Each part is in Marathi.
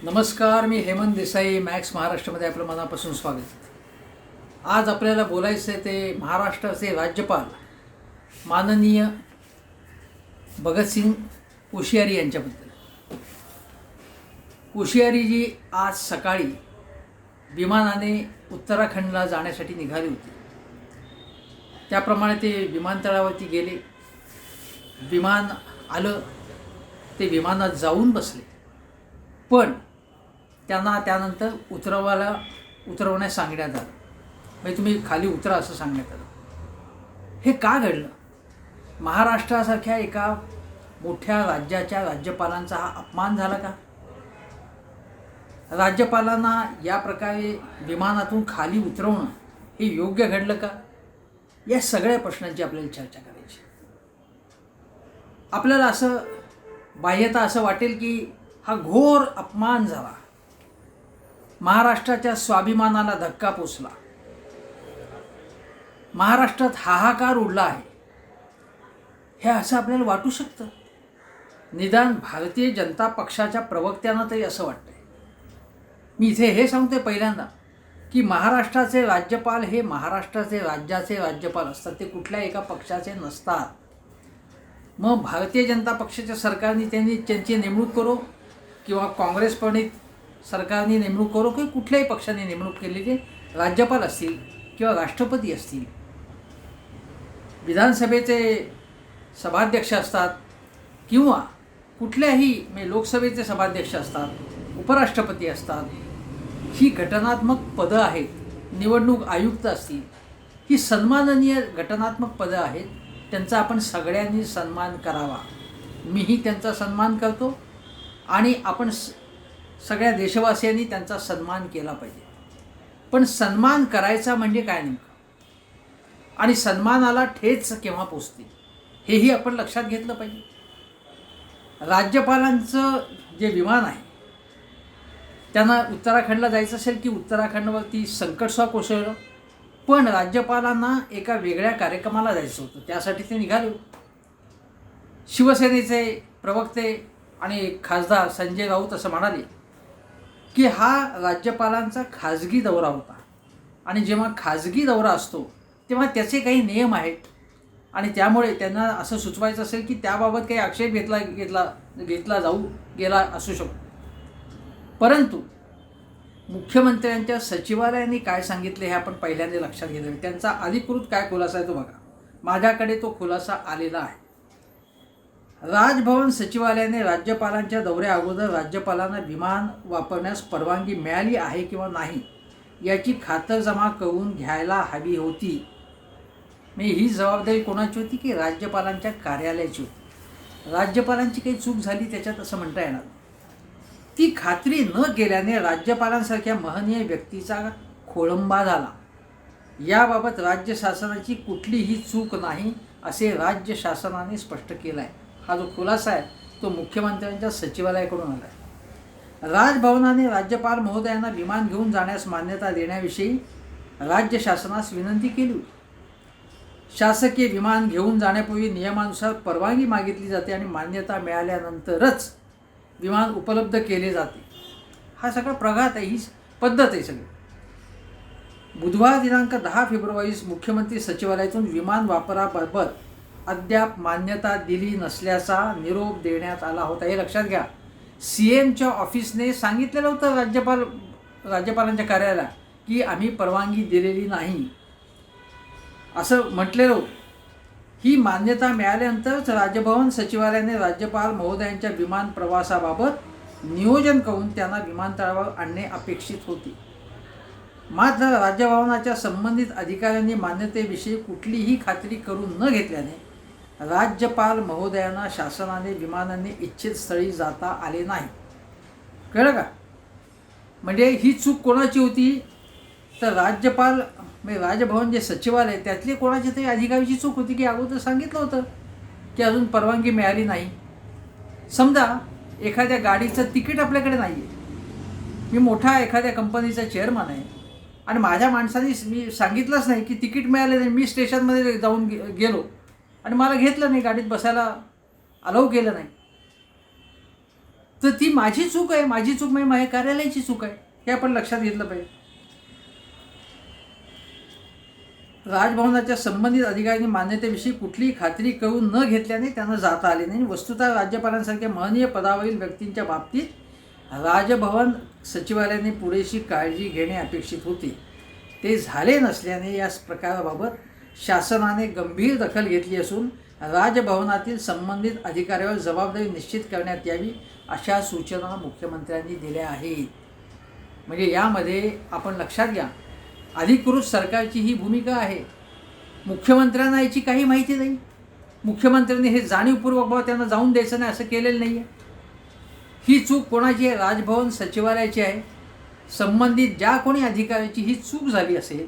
नमस्कार, मी हेमंत देसाई. मॅक्स महाराष्ट्रामध्ये आपलं मनापासून स्वागत. आज आपल्याला बोलायचं आहे ते महाराष्ट्राचे राज्यपाल माननीय भगतसिंग कोश्यारी यांच्याबद्दल. कोश्यारीजी आज सकाळी विमानाने उत्तराखंडला जाण्यासाठी निघाले होते. त्याप्रमाणे ते विमानतळावरती गेले. विमान आलं, ते विमानात जाऊन बसले, पण त्यांना त्यानंतर उतरवण्यास सांगण्यात आलं. म्हणजे तुम्ही खाली उतरा असं सांगण्यात आलं. हे का घडलं? महाराष्ट्रासारख्या एका मोठ्या राज्याच्या राज्यपालांचा हा अपमान झाला का? राज्यपालांना या प्रकारे विमानातून खाली उतरवणं हे योग्य घडलं का? या सगळ्या प्रश्नांची आपल्याला चर्चा करायची. आपल्याला असं बाह्यतः असं वाटेल की हा घोर अपमान झाला, महाराष्ट्राच्या स्वाभिमानाला धक्का पोचला, महाराष्ट्रात हाहाकार उडला आहे, हे असं आपल्याला वाटू शकतं. निदान भारतीय जनता पक्षाच्या प्रवक्त्यांना तरी असं वाटतंय. मी इथे हे सांगतोय पहिल्यांदा की महाराष्ट्राचे राज्यपाल हे महाराष्ट्राचे राज्याचे राज्यपाल असतात, ते कुठल्या एका पक्षाचे नसतात. मग भारतीय जनता पक्षाच्या सरकारने त्यांची नेमणूक करो किंवा काँग्रेस प्रणित सरकारने नेमणूक करो किंवा कुठल्याही पक्षाने नेमणूक केलेले राज्यपाल असतील किंवा राष्ट्रपती असतील, विधानसभेचे सभाध्यक्ष असतात किंवा कुठल्याही म्हणजे लोकसभेचे सभाध्यक्ष असतात, उपराष्ट्रपती असतात, ही घटनात्मक पदं आहेत. निवडणूक आयुक्त असतील, ही सन्माननीय घटनात्मक पदं आहेत. त्यांचा आपण सगळ्यांनी सन्मान करावा. मीही त्यांचा सन्मान करतो आणि आपण सगळ्या देशवासियांनी त्यांचा सन्मान केला पाहिजे. पण सन्मान करायचा म्हणजे काय नेमकं, आणि सन्मानाला ठेच केव्हा पोचते हेही आपण लक्षात घेतलं पाहिजे. राज्यपालांचं जे विमान आहे, त्यांना उत्तराखंडला जायचं असेल की उत्तराखंडवरती संकटसुद्धा कोसळलं, पण राज्यपालांना एका वेगळ्या कार्यक्रमाला जायचं होतं, त्यासाठी ते निघाले. शिवसेनेचे प्रवक्ते आणि खासदार संजय राऊत असं म्हणाले की हा राज्यपालांचा खाजगी दौरा होता, आणि जेव्हा खाजगी दौरा असतो तेव्हा त्याचे काही नियम आहेत, आणि त्यामुळे त्यांना असं सुचवायचं असेल की त्याबाबत काही आक्षेप घेतला गेला असू शकतो. परंतु मुख्यमंत्र्यांच्या सचिवालयाने काय सांगितले हे आपण पहिल्यांदा लक्षात घेतलं. त्यांचा अधिकृत काय खुलासा आहे तो बघा. माझ्याकडे तो खुलासा आलेला आहे. राजभवन सचिवालयाने राज्यपालांच्या दौऱ्या अगोदर राज्यपालांना विमान वापरण्यास परवानगी मिळाली आहे किंवा नाही याची खातरजमा करून घ्यायला हवी होती. मी ही जबाबदारी कोणाची होती की राज्यपालांच्या कार्यालयाची होती. राज्यपालांची काही चूक झाली त्याच्यात असं म्हणता येणार. ती खात्री न केल्याने राज्यपालांसारख्या महनीय व्यक्तीचा खोळंबा झाला. याबाबत राज्य शासनाची कुठलीही चूक नाही असे राज्य शासनाने स्पष्ट केलं आहे. हा जो खुलासा आहे तो मुख्यमंत्र्यांच्या सचिवालयाकडून आला आहे. राजभवनाने राज्यपाल महोदयांना विमान घेऊन जाण्यास मान्यता देण्याविषयी राज्य शासनास विनंती केली होती. शासकीय विमान घेऊन जाण्यापूर्वी नियमानुसार परवानगी मागितली जाते आणि मान्यता मिळाल्यानंतरच विमान उपलब्ध केले जाते. हा सगळा प्रघात आहे, ही पद्धत आहे सगळी. बुधवार दिनांक 10 फेब्रुवारीस मुख्यमंत्री सचिवालयातून विमान वापराबाबत अद्याप मान्यता दिली नसल्याचा निरोप देण्यात आला होता. हे लक्षात घ्या. CMच्या ऑफिसने सांगितलेलं होतं राज्यपालांच्या कार्यालयाला की आम्ही परवानगी दिलेली नाही असं म्हटलेलं होतं. ही मान्यता मिळाल्यानंतरच राजभवन सचिवालयाने राज्यपाल महोदयांच्या विमान प्रवासाबाबत नियोजन करून त्यांना विमानतळावर आणणे अपेक्षित होते. मात्र राज्यभवनाच्या संबंधित अधिकाऱ्यांनी मान्यतेविषयी कुठलीही खात्री करून न घेतल्याने राज्यपाल महोदयांना शासनाने विमानाने इच्छित स्थळी जाता आले नाही. कळलं का? म्हणजे ही चूक कोणाची होती तर राजभवन जे सचिवालय त्यातले कोणाची तरी अधिकाऱ्याची चूक होती की अगोदर सांगितलं होतं की अजून परवानगी मिळाली नाही. समजा एखाद्या गाडीचं तिकीट आपल्याकडे नाही आहे, मी मोठा एखाद्या कंपनीचा चेअरमन आहे आणि माझ्या माणसाने मी सांगितलंच नाही की तिकीट मिळालं नाही, मी स्टेशनमध्ये जाऊन गेलो आणि मला घेतलं नाही, गाडीत बसायला अलाऊ केलं नाही, तर ती माझी चूक आहे, माझी चूक म्हणजे माझ्या कार्यालयाची चूक आहे, हे आपण लक्षात घेतलं पाहिजे. राजभवनाच्या संबंधित अधिकाऱ्यांनी मान्यतेविषयी कुठलीही खात्री करून न घेतल्याने त्यांना जाता आले नाही. वस्तुतः राज्यपालांसारख्या महनीय पदावरील व्यक्तींच्या बाबतीत राजभवन सचिवालयाने पुरेशी काळजी घेणे अपेक्षित होते. ते झाले नसल्याने या प्रकाराबाबत शासनाने गंभीर दखल घेतली असून राजभवनातील संबंधित अधिकाऱ्यावर जबाबदारी निश्चित करण्यात यावी अशा सूचना मुख्यमंत्र्यांनी दिल्या आहेत. म्हणजे यामध्ये आपण लक्षात घ्या, अधिकृत सरकारची ही भूमिका आहे. मुख्यमंत्र्यांना याची काही माहिती नाही. मुख्यमंत्र्यांनी हे जाणीवपूर्वक बाबा त्यांना जाऊन द्यायचं नाही असं केलेलं नाही आहे. ही चूक कोणाची आहे? राजभवन सचिवालयाची आहे. संबंधित ज्या कोणी अधिकाऱ्याची ही चूक झाली असेल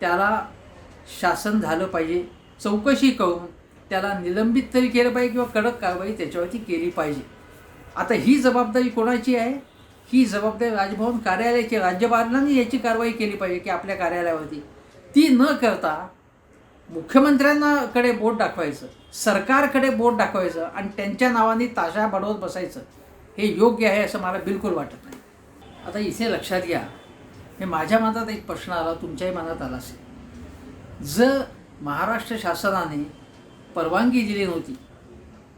त्याला शासन झालं पाहिजे, चौकशी करून त्याला निलंबित तरी केलं पाहिजे किंवा कडक कारवाई त्याच्यावरती केली पाहिजे. आता ही जबाबदारी कोणाची आहे? ही जबाबदारी राजभवन कार्यालयाची. राज्यपालांनी याची कारवाई केली पाहिजे की आपल्या कार्यालयावरती. ती न करता मुख्यमंत्र्यांकडे बोट दाखवायचं, सरकारकडे बोट दाखवायचं आणि त्यांच्या नावाने ताशा बडवत बसायचं, हे योग्य आहे असं मला बिलकुल वाटत नाही. आता इथे लक्षात घ्या, हे माझ्या मनात एक प्रश्न आला, तुमच्याही मनात आला असेल. जर महाराष्ट्र शासनाने परवानगी दिली नव्हती,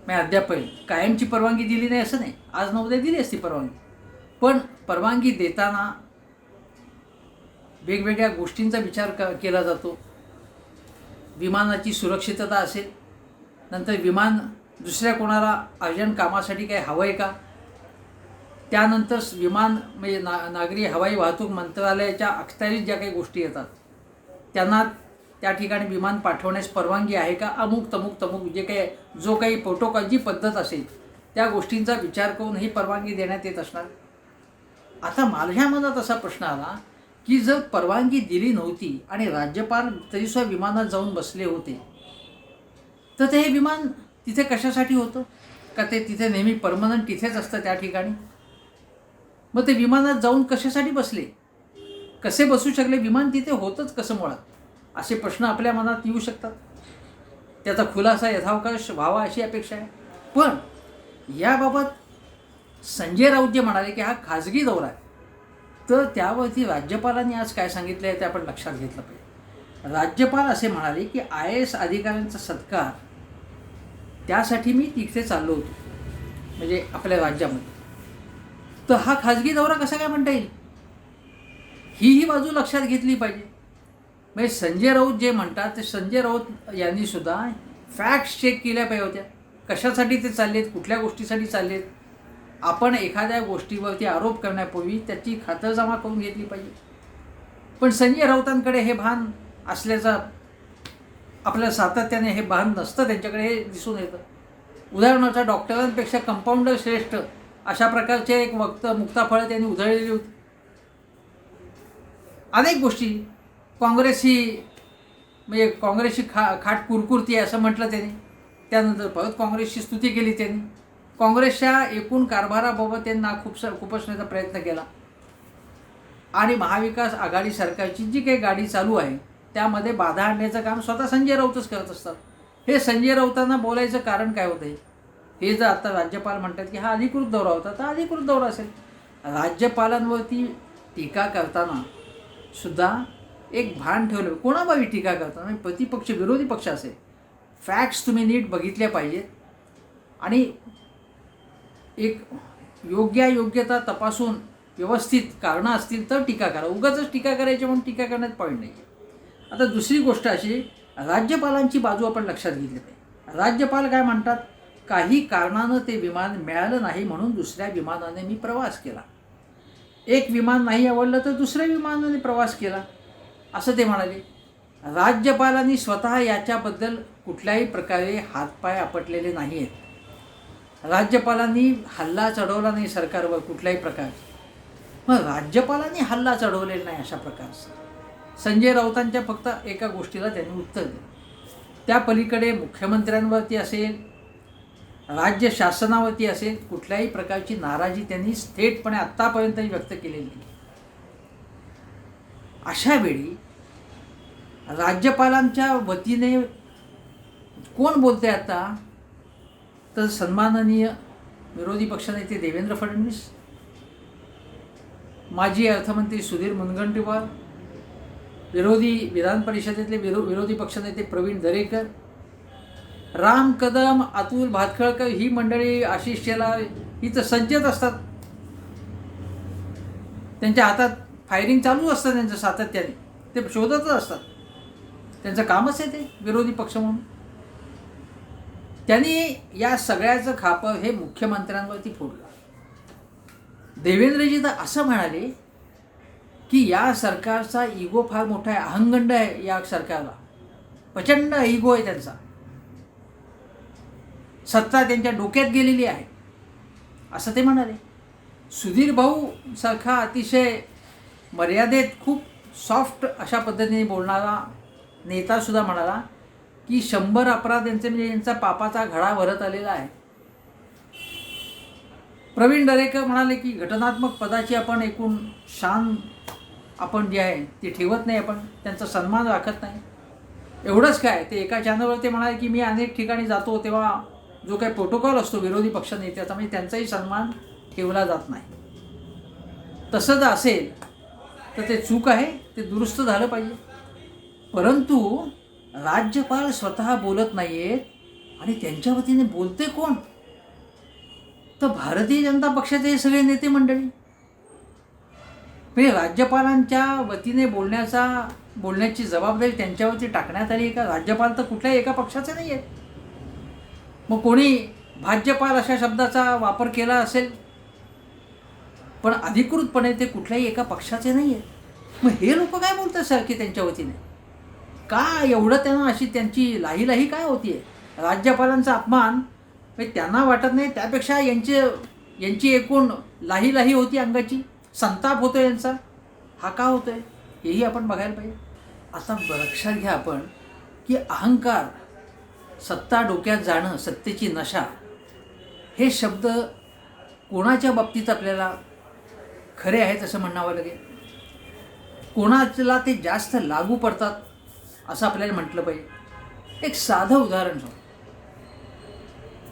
मी अद्याप कायमची परवानगी दिली नाही असं नाही, आज न उद्या दिली असती परवानगी, पण परवानगी देताना वेगवेगळ्या गोष्टींचा विचार केला जातो. विमानाची सुरक्षितता असेल, नंतर विमान दुसऱ्या कोणाला अर्जंट कामासाठी काही हवं आहे का, त्यानंतर विमान म्हणजे नागरी हवाई वाहतूक मंत्रालयाच्या अखत्यारीत ज्या काही गोष्टी येतात त्यांना त्या ठिकाणी विमान पाठवण्यास परवानगी आहे का, अमुक तमुक जो काही प्रोटोकॉल जी पद्धत असेल त्या गोष्टींचा विचार करून ही परवानगी देण्यात येत असणार. आता माझ्या मनात असा प्रश्न आला की जर परवानगी दिली नव्हती आणि राज्यपाल तरीसुद्धा विमानात जाऊन बसले होते, तर ते हे विमान तिथे कशासाठी होतं? का ते तिथे नेहमी परमनंट तिथेच असतं त्या ठिकाणी? मग ते विमानात जाऊन कशासाठी बसले, कसे बसू शकले, विमान तिथे होतंच कसं मुळात, असे प्रश्न आपल्या मनात येऊ शकतात. त्याचा खुलासा यथावकाश व्हावा अशी अपेक्षा आहे. पण याबाबत संजय राऊत जे म्हणाले की हा खाजगी दौरा आहे, तर त्यावरती राज्यपालांनी आज काय सांगितलं आहे ते आपण लक्षात घेतलं पाहिजे. राज्यपाल असे म्हणाले की IAS अधिकाऱ्यांचा सत्कार त्यासाठी मी तिथे चाललो होतो, म्हणजे आपल्या राज्यामध्ये. तर हा खाजगी दौरा कसा काय म्हणता येईल, ही बाजू लक्षात घेतली पाहिजे. म्हणजे संजय राऊत जे म्हणतात ते संजय राऊत यांनी सुद्धा फॅक्ट्स चेक केल्या पाहिजे होत्या. कशासाठी ते चाललेत, कुठल्या गोष्टीसाठी चाललेत. आपण एखाद्या गोष्टीवरती आरोप करण्यापूर्वी त्याची खातरजमा करून घेतली पाहिजे. पण संजय राऊतांकडे हे भान असल्याचं आपल्या सातत्याने हे भान नसतं, त्यांच्याकडे हे दिसून येतं. उदाहरणार्थ डॉक्टरांपेक्षा कंपाऊंडर श्रेष्ठ अशा प्रकारचे एक मुक्ताफळं त्यांनी उधळलेली होती. अनेक गोष्टी काँग्रेसची खाट कुरकुरती आहे असं म्हटलं त्यांनी. त्यानंतर परत काँग्रेसची स्तुती केली त्यांनी. काँग्रेसच्या एकूण कारभाराबाबत त्यांना खुपसण्याचा प्रयत्न केला आणि महाविकास आघाडी सरकारची जी काही गाडी चालू आहे त्यामध्ये बाधा आणण्याचं काम स्वतः संजय राऊतच करत असतात. हे संजय राऊतांना बोलायचं कारण काय होतं? हे जर आता राज्यपाल म्हणतात की हा अधिकृत दौरा होता, तर अधिकृत दौरा असेल. राज्यपालांवरती टीका करताना सुद्धा एक भान ठेवलं, कोणाबाबी टीका करताना, म्हणजे प्रतिपक्ष विरोधी पक्ष असेल, फॅक्ट्स तुम्ही नीट बघितल्या पाहिजेत आणि एक योग्यता तपासून व्यवस्थित कारणं असतील तर टीका करा. उगाचच टीका करायची म्हणून टीका करण्यात पॉईंट नाही. आता दुसरी गोष्ट अशी, राज्यपालांची बाजू आपण लक्षात घेतली पाहिजे. राज्यपाल काय म्हणतात, काही कारणानं ते विमान मिळालं नाही म्हणून दुसऱ्या विमानाने मी प्रवास केला. एक विमान नाही आवडलं तर दुसऱ्या विमानाने प्रवास केला असं ते म्हणाले. राज्यपालांनी स्वतः याच्याबद्दल कुठल्याही प्रकारे हातपाय आपटलेले नाही आहेत. राज्यपालांनी हल्ला चढवला नाही सरकारवर कुठल्याही प्रकारचा. मग राज्यपालांनी हल्ला चढवलेला नाही अशा प्रकारचं संजय राऊतांच्या फक्त एका गोष्टीला त्यांनी उत्तर दिलं. त्या पलीकडे मुख्यमंत्र्यांवरती असेल, राज्य शासनावरती असेल, कुठल्याही प्रकारची नाराजी त्यांनी थेटपणे आत्तापर्यंतही व्यक्त केलेली नाही. अशा वेळी राज्यपालांच्या वतीने कोण बोलते आता, तर सन्माननीय विरोधी पक्षनेते देवेंद्र फडणवीस, माजी अर्थमंत्री सुधीर मुनगंटीवार, विधान परिषदेतले विरोधी पक्षनेते प्रवीण दरेकर, राम कदम, अतुल भातखळकर, ही मंडळी, आशिष शेलार, ही तर सज्जत असतात. त्यांच्या हातात फायरिंग चालू असतं त्यांचं सातत्याने, ते शोधतच असतात. त्यांचं कामच आहे ते विरोधी पक्ष म्हणून. त्यांनी या सगळ्याचं खापर हे मुख्यमंत्र्यांवरती फोडलं. देवेंद्रजी तर असं म्हणाले की या सरकारचा इगो फार मोठा आहे, अहंगंड आहे या सरकारला, प्रचंड इगो आहे त्यांचा, सत्ता त्यांच्या डोक्यात गेलेली आहे, असं ते म्हणाले. सुधीर भाऊ सारखा अतिशय मर्यादेत खूप सॉफ्ट अशा पद्धतीने बोलणारा नेतासुद्धा म्हणाला की 100 अपराध्यांचे म्हणजे यांचा पापाचा घडा भरत आलेला आहे. प्रवीण दरेकर म्हणाले की घटनात्मक पदाची आपण एकूण शान आपण जी आहे ती ठेवत नाही, आपण त्यांचा सन्मान राखत नाही. एवढंच काय, ते एका चॅनलवर ते म्हणाले की मी अनेक ठिकाणी जातो तेव्हा जो काही प्रोटोकॉल असतो विरोधी पक्षनेत्याचा म्हणजे त्यांचाही सन्मान ठेवला जात नाही. तसं जर असेल तर ते चूक आहे, ते दुरुस्त झालं पाहिजे. परंतु राज्यपाल स्वतः बोलत नाही आहेत आणि त्यांच्या वतीने बोलते कोण, तर भारतीय जनता पक्षाचे हे सगळे नेते मंडळी. म्हणजे राज्यपालांच्या वतीने बोलण्याची जबाबदारी त्यांच्यावरती टाकण्यात आली का? राज्यपाल तर कुठल्याही एका पक्षाचे नाही आहेत. मग कोणी भाजपाल अशा शब्दाचा वापर केला असेल, पण अधिकृतपणे ते कुठल्याही एका पक्षाचे नाही आहेत. मग हे लोक काय बोलतात सारखे त्यांच्या वतीने? का एवढं त्यांना अशी त्यांची लाही काय होती आहे? राज्यपालांचा अपमान म्हणजे त्यांना वाटत नाही, त्यापेक्षा यांची एकूण लाही होती, अंगाची संताप होतो यांचा, हा का होतो आहे हेही आपण बघायला पाहिजे. आता लक्षात घ्या आपण की अहंकार, सत्ता डोक्यात जाणं, सत्तेची नशा, हे शब्द कोणाच्या बाबतीत आपल्याला खरे आहेत असं म्हणावं लागेल? कोणाला ते जास्त लागू पडतात असं आपल्याला म्हटलं पाहिजे. एक साधं उदाहरण सांगू.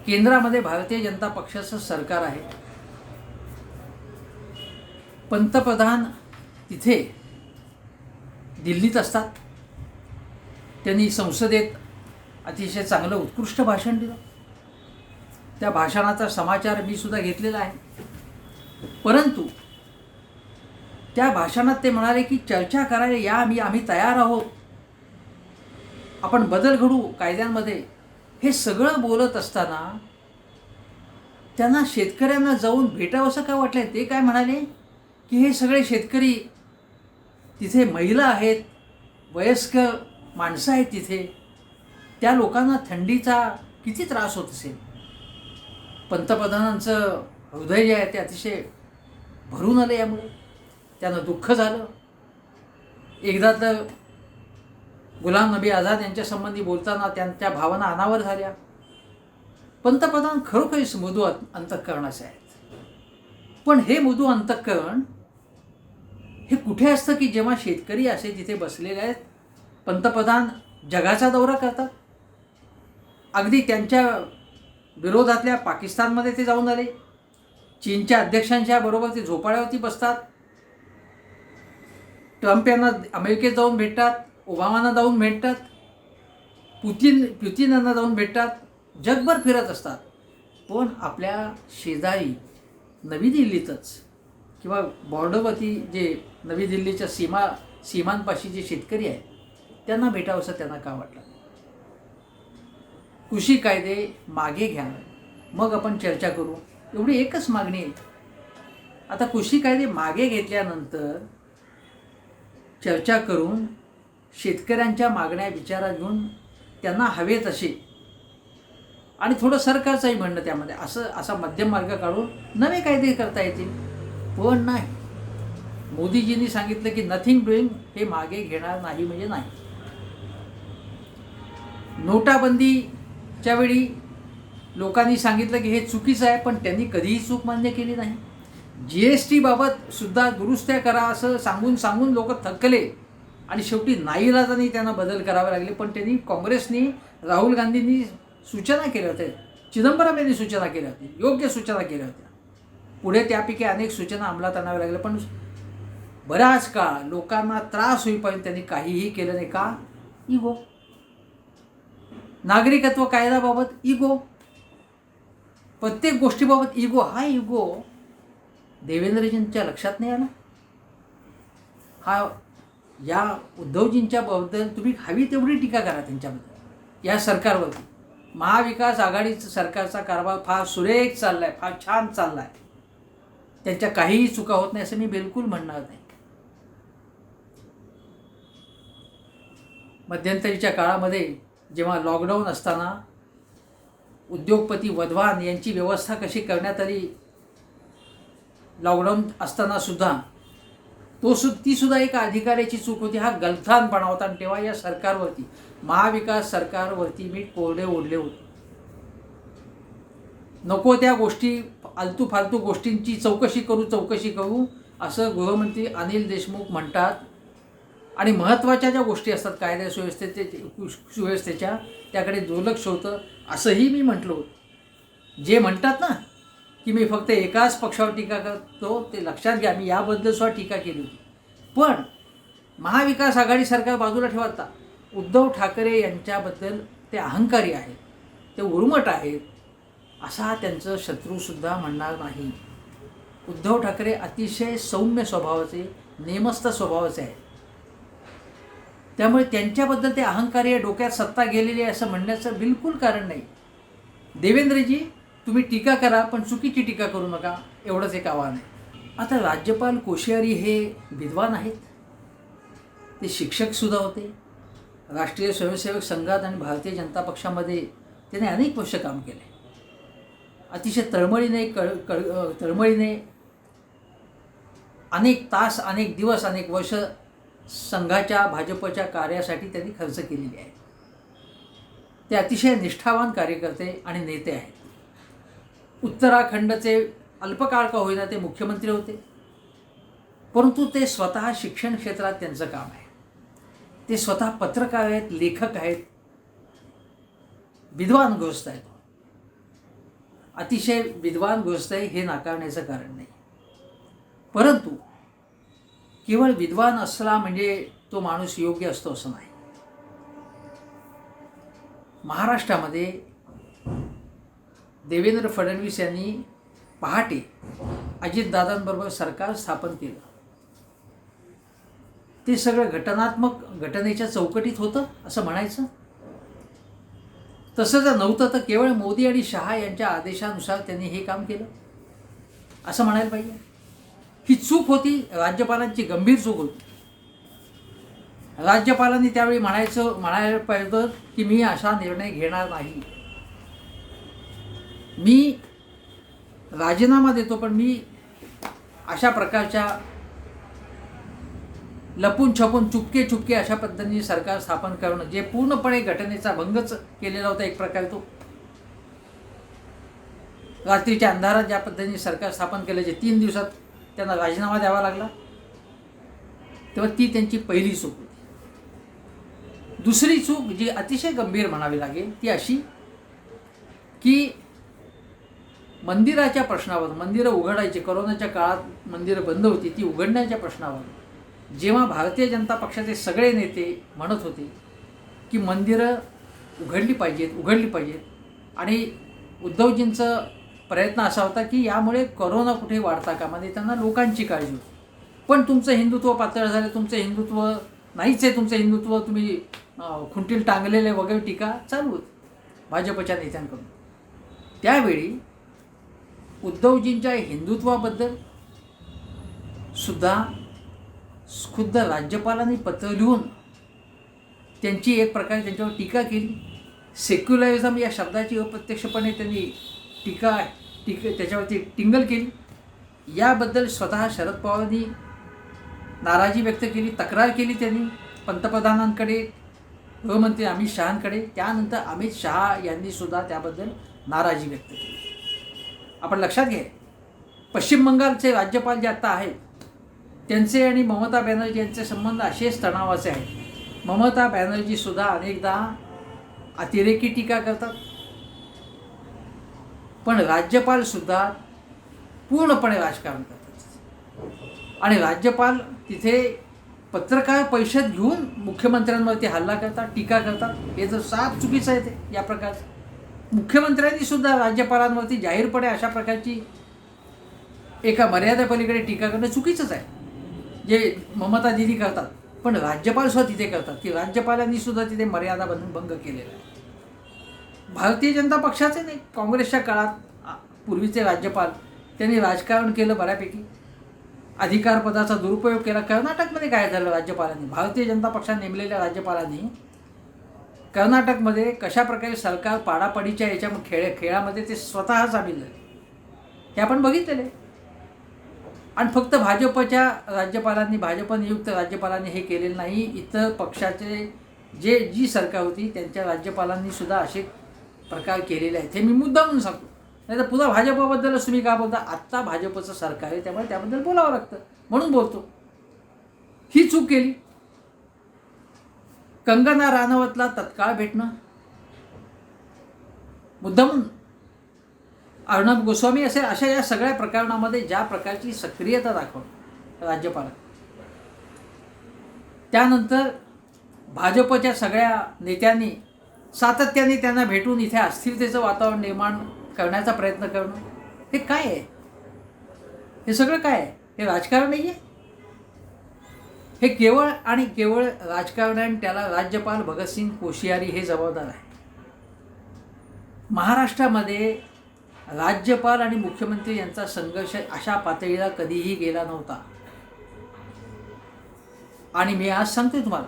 केंद्रामध्ये भारतीय जनता पक्षाचं सरकार आहे. पंतप्रधान तिथे दिल्लीत असतात. त्यांनी संसदेत अतिशय चांगलं उत्कृष्ट भाषण दिलं. त्या भाषणाचा समाचार मी सुद्धा घेतलेला आहे. परंतु त्या भाषणात ते म्हणाले की चर्चा करायला या, आम्ही तयार आहोत, आपण बदल घडू कायद्यांमध्ये. हे सगळं बोलत असताना त्यांना शेतकऱ्यांना जाऊन भेटावं असं काय वाटलं? ते काय म्हणाले की हे सगळे शेतकरी, तिथे महिला आहेत, वयस्कर माणसं आहेत तिथे, त्या लोकांना थंडीचा किती त्रास होत असेल. पंतप्रधानांचं हृदय जे आहे ते अतिशय भरून आलं यामुळे, त्यांना दुःख झालं. एकदा तर गुलाम नबी आझाद यांच्यासंबंधी बोलताना त्यांच्या भावना अनावर झाल्या. पंतप्रधान खरोखरीच मृदू अंतःकरणाचे आहेत. पण हे मृदू अंतःकरण हे कुठे असतं की जेव्हा शेतकरी असे तिथे बसलेले आहेत, पंतप्रधान जगाचा दौरा करतात. अगदी त्यांच्या विरोधातल्या पाकिस्तानमध्ये ते जाऊन आले. चीनच्या अध्यक्षांच्या बरोबर ते झोपाळ्यावरती बसतात. ट्रम्प यांना अमेरिकेत जाऊन भेटतात, ओबामांना जाऊन भेटतात, पुतिन यांना जाऊन भेटतात, जगभर फिरत असतात. पण आपल्या शेजारी नवी दिल्लीतच किंवा बॉर्डरवरती जे नवी दिल्लीच्या सीमांपाशी जे शेतकरी आहेत त्यांना भेटावंसं त्यांना का वाटलं? कृषी कायदे मागे घ्या, मग आपण चर्चा करू, एवढी एकच मागणी आहे. आता कृषी कायदे मागे घेतल्यानंतर चर्चा करून शेतकऱ्यांच्या मागण्या विचारात घेऊन त्यांना हवे तसे आणि थोडं सरकारचंही म्हणणं त्यामध्ये असा मध्यम मार्ग काढून नवे कायदे करता येतील. पण नाही, मोदीजींनी सांगितलं की नथिंग डुईंग, हे मागे घेणार नाही म्हणजे नाही. नोटाबंदीच्या वेळी लोकांनी सांगितलं की हे चुकीचं आहे, पण त्यांनी कधीही चूक मान्य केली नाही. GST बाबत सुद्धा दुरुस्त्या करा असं सांगून लोक थकले आणि शेवटी नाईलाजाने त्यांना बदल करावे लागले. पण त्यांनी, काँग्रेसनी, राहुल गांधींनी सूचना केल्या होत्या चिदंबरम यांनी सूचना केल्या होत्या, योग्य सूचना केल्या होत्या. पुढे त्यापैकी अनेक सूचना अंमलात आणाव्या लागल्या, पण बराच काळ लोकांना त्रास होईपर्यंत त्यांनी काहीही केलं नाही. का? इगो. नागरिकत्व कायद्याबाबत इगो, प्रत्येक गोष्टीबाबत इगो. हा इगो देवेंद्रजींच्या लक्षात नाही आला. हा या उद्धवजींच्या बद्दल तुम्ही हवी तेवढी टीका करा त्यांच्याबद्दल, या सरकारवरती. महाविकास आघाडीचं सरकारचा कारभार फार सुरेख चाललाय, फार छान चाललाय, त्यांच्या काहीही चुका होत नाही असं मी बिलकुल म्हणणार नाही. मध्यंतरीच्या काळामध्ये जेव्हा लॉकडाऊन असताना उद्योगपती वधवान यांची व्यवस्था कशी करण्यात आली, लॉकडाऊन असताना सुद्धा ती सुद्धा एक अधिकाऱ्याची चूक होती. हा गलथानपणा होता. आणि तेव्हा या सरकारवरती, महाविकास सरकारवरती मी कोरडे ओढले होते. नको त्या गोष्टी, आलतू फालतू गोष्टींची चौकशी करू असं गृहमंत्री अनिल देशमुख म्हणतात. आणि महत्त्वाच्या ज्या गोष्टी असतात कायदा सुव्यवस्थेच्या, त्याकडे दुर्लक्ष होतं असंही मी म्हटलं होतं. जे म्हणतात ना की मी फक्त एकाच पक्षावर टीका करतो, ते लक्षात घ्या, मी याबद्दल सुद्धा टीका केली होती. पण महाविकास आघाडी सरकार बाजूला ठेवता, उद्धव ठाकरे यांच्याबद्दल ते अहंकारी आहेत, ते उर्मट आहेत, असा त्यांचं शत्रूसुद्धा म्हणणार नाही. उद्धव ठाकरे अतिशय सौम्य स्वभावाचे, नेमस्त स्वभावाचे आहेत. त्यामुळे त्यांच्याबद्दल ते अहंकारी आहे, डोक्यात सत्ता गेलेली आहे असं म्हणण्याचं बिलकुल कारण नाही. देवेंद्रजी, तुम्ही टीका करा, पण चुकीची टीका करू नका, एवढंच एक आव्हान आहे. आता राज्यपाल कोश्यारी हे विद्वान आहेत, ते शिक्षकसुद्धा होते. राष्ट्रीय स्वयंसेवक संघात आणि भारतीय जनता पक्षामध्ये त्यांनी अनेक वर्ष काम केले. अतिशय तळमळीने अनेक तास, अनेक दिवस, अनेक वर्ष संघाच्या, भाजपच्या कार्यासाठी त्यांनी खर्च केलेली आहे. ते अतिशय निष्ठावान कार्यकर्ते आणि नेते आहेत. उत्तराखंडचे अल्पकाळ का होईना ते मुख्यमंत्री होते, परंतु ते स्वतः शिक्षण क्षेत्रात त्यांचं काम आहे. ते स्वतः पत्रकार आहेत, लेखक आहेत, विद्वान गृहस्थ आहेत. अतिशय विद्वान गृहस्थ आहे हे नाकारण्याचं कारण नाही. परंतु केवळ विद्वान असला म्हणजे तो माणूस योग्य असतो असं नाही. महाराष्ट्रामध्ये देवेंद्र फडणवीस यांनी पहाटे अजितदादांबरोबर सरकार स्थापन केलं. ते सगळं घटनात्मक, घटनेच्या चौकटीत होतं असं म्हणायचं. तसं जर नव्हतं तर केवळ मोदी आणि शहा यांच्या आदेशानुसार त्यांनी हे काम केलं असं म्हणायला पाहिजे. ही चूक होती, राज्यपालांची गंभीर चूक होती. राज्यपालांनी त्यावेळी म्हणायला पाहिजे की मी असा निर्णय घेणार नाही, मी राजीनामा देतो, पण मी अशा प्रकारच्या लपून छपून चुपके अशा पद्धतीने सरकार स्थापन करणं, जे पूर्णपणे घटनेचा भंगच केलेला होता एक प्रकारे. तो रात्रीच्या अंधारात ज्या पद्धतीने सरकार स्थापन केलं, जे 3 दिवसात त्यांना राजीनामा द्यावा लागला, तेव्हा ती त्यांची पहिली चूक होती. दुसरी चूक जी अतिशय गंभीर म्हणावी लागेल ती अशी की मंदिराच्या प्रश्नावर, मंदिरं उघडायची, कोरोनाच्या काळात मंदिरं बंद होती, ती उघडण्याच्या प्रश्नावर जेव्हा भारतीय जनता पक्षाचे सगळे नेते म्हणत होते की मंदिरं उघडली पाहिजेत आणि उद्धवजींचा प्रयत्न असा होता की यामुळे कोरोना कुठे वाढता कामा नये, त्यांना लोकांची काळजी होती. पण तुमचं हिंदुत्व पातळ झालं, तुमचं हिंदुत्व नाहीच आहे, तुमचं हिंदुत्व तुम्ही खुंटील टांगलेले वगैरे टीका चालू होती भाजपच्या नेत्यांकडून. त्यावेळी उद्धवजींच्या हिंदुत्वाबद्दल सुद्धा खुद्द राज्यपालांनी पत्र लिहून त्यांची एक प्रकारे त्यांच्यावर टीका केली. सेक्युलरिझम या शब्दाची अप्रत्यक्षपणे त्यांनी टीका त्याच्यावरती टिंगल केली. याबद्दल स्वतः शरद पवारांनी नाराजी व्यक्त केली, तक्रार केली त्यांनी पंतप्रधानांकडे, गृहमंत्री अमित शहांकडे. त्यानंतर अमित शहा यांनी सुद्धा त्याबद्दल नाराजी व्यक्त केली. आपण लक्षात घ्या, पश्चिम बंगालचे राज्यपाल जे आता आहेत त्यांचे आणि ममता बॅनर्जी यांचे संबंध असेच तणावाचे आहेत. ममता बॅनर्जी सुद्धा अनेकदा अतिरेकी टीका करतात, पण राज्यपालसुद्धा पूर्णपणे राजकारण करतात आणि राज्यपाल तिथे पत्रकार परिषद घेऊन मुख्यमंत्र्यांवरती हल्ला करतात, टीका करतात. हे जर साफ चुकीचं आहे ते या प्रकारचं. मुख्यमंत्र्यांनी सुद्धा राज्यपालांवरती जाहीरपणे अशा प्रकारची एका मर्यादेपलीकडे टीका करणं चुकीचंच आहे, जे ममता दिदी करतात. पण राज्यपाल सुद्धा तिथे करतात की राज्यपालांनी सुद्धा तिथे मर्यादा भंग केलेला आहे. भारतीय जनता पक्षाचे नाही, काँग्रेसच्या काळात पूर्वीचे राज्यपाल त्यांनी राजकारण केलं बऱ्यापैकी, अधिकारपदाचा दुरुपयोग केला. कर्नाटकमध्ये काय झालं, राज्यपालांनी, भारतीय जनता पक्षाने नेमलेल्या राज्यपालांनी कर्नाटकमध्ये कशा प्रकारे सरकार पाडापाडीच्या याच्या खेळामध्ये ते स्वतः सामील झाले हे आपण बघितलेले. आणि फक्त भाजपच्या राज्यपालांनी, भाजप नियुक्त राज्यपालांनी हे केलेलं नाही, इतर पक्षाचे जी सरकार होती त्यांच्या राज्यपालांनी सुद्धा असे प्रकार केलेले आहेत. हे मी मुद्दा म्हणून सांगतो, नाही तर पुन्हा भाजपबद्दलच तुम्ही काय बोलता. आत्ता भाजपचं सरकार आहे त्यामुळे त्याबद्दल बोलावं लागतं म्हणून बोलतो. ही चूक केली. कंगना राणावतला तत्काळ भेटणं, मुद्दामून अर्णब गोस्वामी असेल, अशा या सगळ्या प्रकरणामध्ये ज्या प्रकारची सक्रियता दाखवणं राज्यपाल, त्यानंतर भाजपच्या सगळ्या नेत्यांनी सातत्याने त्यांना भेटून इथे अस्थिरतेचं वातावरण निर्माण करण्याचा प्रयत्न करणं, हे काय आहे? हे सगळं काय आहे? हे राजकारण नाही आहे. हे केवळ आणि केवळ राजकारण आहे आणि त्याला राज्यपाल भगतसिंग कोश्यारी हे जबाबदार आहे. महाराष्ट्रामध्ये राज्यपाल आणि मुख्यमंत्री यांचा संघर्ष अशा पातळीला कधीही गेला नव्हता. आणि मी आज सांगतोय तुम्हाला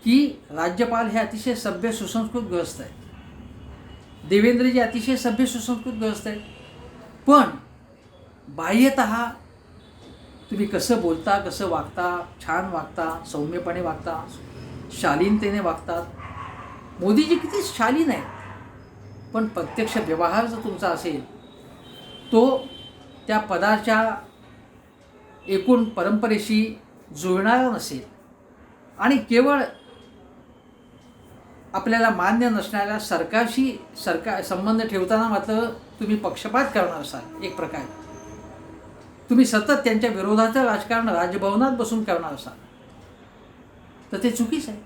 की राज्यपाल हे अतिशय सभ्य सुसंस्कृत गृहस्थ आहेत. देवेंद्रजी अतिशय सभ्य सुसंस्कृत गृहस्थ आहेत. पण बाह्यतः तुम्ही कसं बोलता, कसं वागता, छान वागता, सौम्यपणे वागता, शालीनतेने वागतात. मोदीजी किती शालीन आहेत, पण प्रत्यक्ष व्यवहार जर तुमचा असेल तो त्या पदाच्या एकूण परंपरेशी जुळणारा नसेल आणि केवळ आपल्याला मान्य नसणाऱ्या सरकारशी संबंध ठेवताना मात्र तुम्ही पक्षपात करणार असाल, एक प्रकारे तुम्ही सतत त्यांच्या विरोधाचं राजकारण राजभवनात बसून करणार असाल तर ते चुकीचं आहे.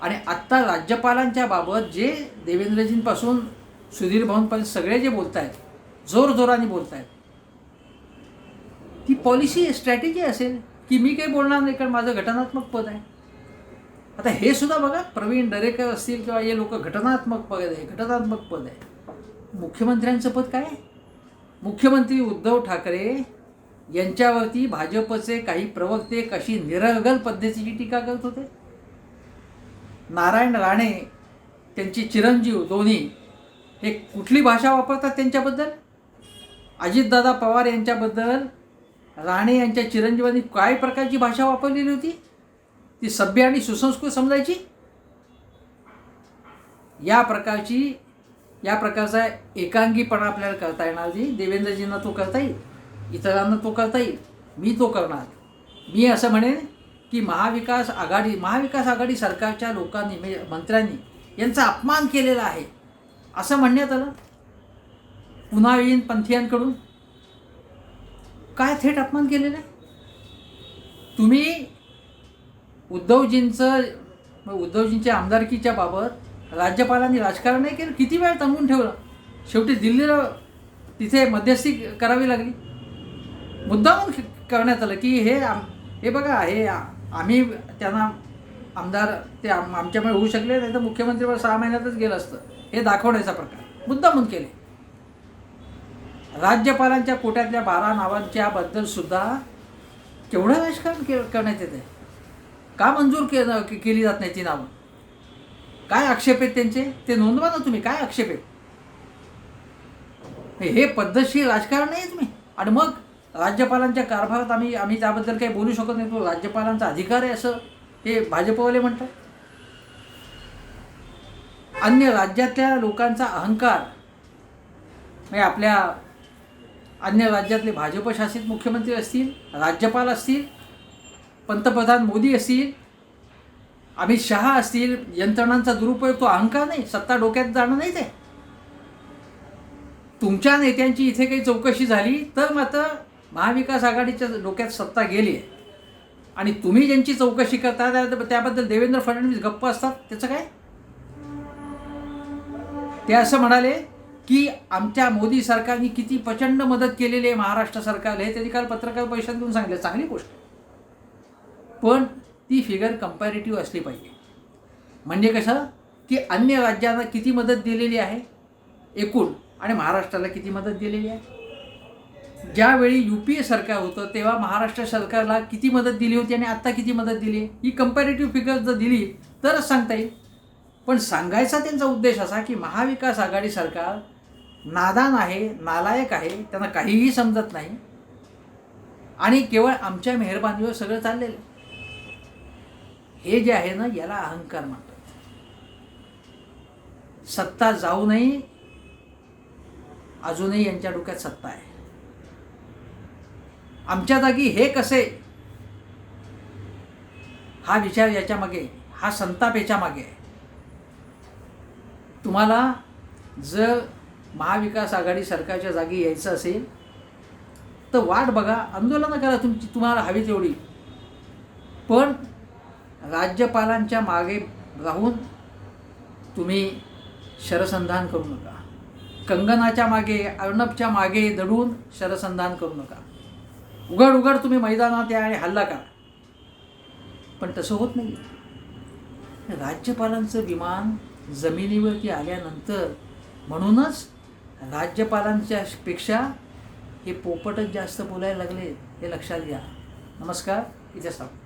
आणि आत्ता राज्यपालांच्या बाबत जे देवेंद्रजींपासून सुधीर भाऊंपर्यंत सगळे जे बोलत आहेत, जोरजोराने बोलत आहेत, ती पॉलिसी स्ट्रॅटेजी असेल की मी काही बोलणार नाही कारण माझं घटनात्मक पद आहे. आता हे सुद्धा बघा, प्रवीण दरेकर असतील किंवा हे लोक घटनात्मक पद आहे. मुख्यमंत्र्यांचं पद काय आहे? मुख्यमंत्री उद्धव ठाकरे यांच्यावरती भाजपचे काही प्रवक्ते कशी निरर्गल पद्धतीची टीका करत होते. नारायण राणे त्यांचे चिरंजीव दोन्ही हे कुठली भाषा वापरतात त्यांच्याबद्दल? अजितदादा पवार यांच्याबद्दल राणे यांच्या चिरंजीवांनी काय प्रकारची भाषा वापरलेली होती? ती सभ्य आणि सुसंस्कृत समजायची. या प्रकारचा एकांगीपणा आपल्याला करता येणार नाही. देवेंद्रजींना तो करता येईल, इतरांना तो करता येईल, मी तो करणार. मी असं म्हणेन की महाविकास आघाडी सरकारच्या लोकांनी, मंत्र्यांनी यांचा अपमान केलेला आहे असं म्हणण्यात आलं पुन्हा येईन पंथीयांकडून. काय थेट अपमान केलेला आहे? तुम्ही उद्धवजींच्या आमदारकीच्या बाबत राज्यपालांनी राजकारण नाही केलं. किती वेळ थांबवून ठेवलं, शेवटी दिल्लीला तिथे मध्यस्थी करावी लागली. मुद्दामून करण्यात आलं की हे बघा, हे आम्ही त्यांना आमदार ते आमच्यामुळे होऊ शकले नाही तर मुख्यमंत्रीवर 6 महिन्यातच गेलं असतं, हे दाखवण्याचा प्रकार मुद्दामून केले. राज्यपालांच्या कोट्यातल्या 12 नावांच्या बद्दल सुद्धा केवढं राजकारण करण्यात येते. का मंजूर केली जात नाही ती नावं? काय आक्षेप आहेत त्यांचे ते नोंदवा ना तुम्ही. काय आक्षेप आहेत? हे पद्धतशीर राजकारण नाही तुम्ही. आणि मग राज्यपालांच्या कारभारात आम्ही त्याबद्दल काही बोलू शकत नाही, तो राज्यपालांचा अधिकार आहे असं हे भाजपवाले म्हणतात. अन्य राज्यातल्या लोकांचा अहंकार, म्हणजे आपल्या अन्य राज्यातले भाजपशासित मुख्यमंत्री असतील, राज्यपाल असतील, पंतप्रधान मोदी असतील, अमित शहा असतील, यंत्रणांचा दुरुपयोग, तो अहंकार नाही, सत्ता डोक्यात जाणं नाही. ते तुमच्या नेत्यांची इथे काही चौकशी झाली तर मात्र महाविकास आघाडीच्या डोक्यात सत्ता गेली आहे आणि तुम्ही ज्यांची चौकशी करता त्याबद्दल देवेंद्र फडणवीस गप्प असतात. त्याचं काय? ते असं म्हणाले की आमच्या मोदी सरकारने किती प्रचंड मदत केलेली आहे महाराष्ट्र सरकारला, हे त्यांनी काल पत्रकार परिषद घेऊन सांगितलं. चांगली गोष्ट, पण ती फिगर कंपॅरेटिव्ह असली पाहिजे. म्हणजे कसं की अन्य राज्यांना किती मदत दिलेली आहे एकूण आणि महाराष्ट्राला किती मदत दिलेली आहे. ज्यावेळी UPA सरकार होतं तेव्हा महाराष्ट्र सरकारला किती मदत दिली होती आणि आत्ता किती मदत दिली आहे, ही कंपॅरेटिव्ह फिगर जर दिली तरच सांगता येईल. पण सांगायचा त्यांचा उद्देश असा की महाविकास आघाडी सरकार नादान आहे, नालायक आहे, त्यांना काहीही समजत नाही आणि केवळ आमच्या मेहरबानीवर सगळं चाललेलं. हे जे आहे ना, याला अहंकार म्हणतात. सत्ता जाऊनही अजूनही यांच्या डोक्यात सत्ता आहे. आमच्या जागी हे कसे, हा विचार याच्या मागे, हा संताप याच्या मागे आहे. तुम्हाला जर महाविकास आघाडी सरकारच्या जागी यायचं असेल तर वाट बघा, आंदोलनं करा तुम्हाला हवी तेवढी, पण राज्यपालांच्या मागे राहून तुम्ही शरसंधान करू नका. कंगनाच्या मागे, अर्णबच्या मागे दडून शरसंधान करू नका. उघड उघड तुम्ही मैदानात या आणि हल्ला करा, पण तसं होत नाही. राज्यपालांचं विमान जमिनीवरती आल्यानंतर म्हणूनच राज्यपालांच्या पेक्षा हे पोपटच जास्त बोलायला लागले, हे लक्षात घ्या. नमस्कार, इथे थांबतो.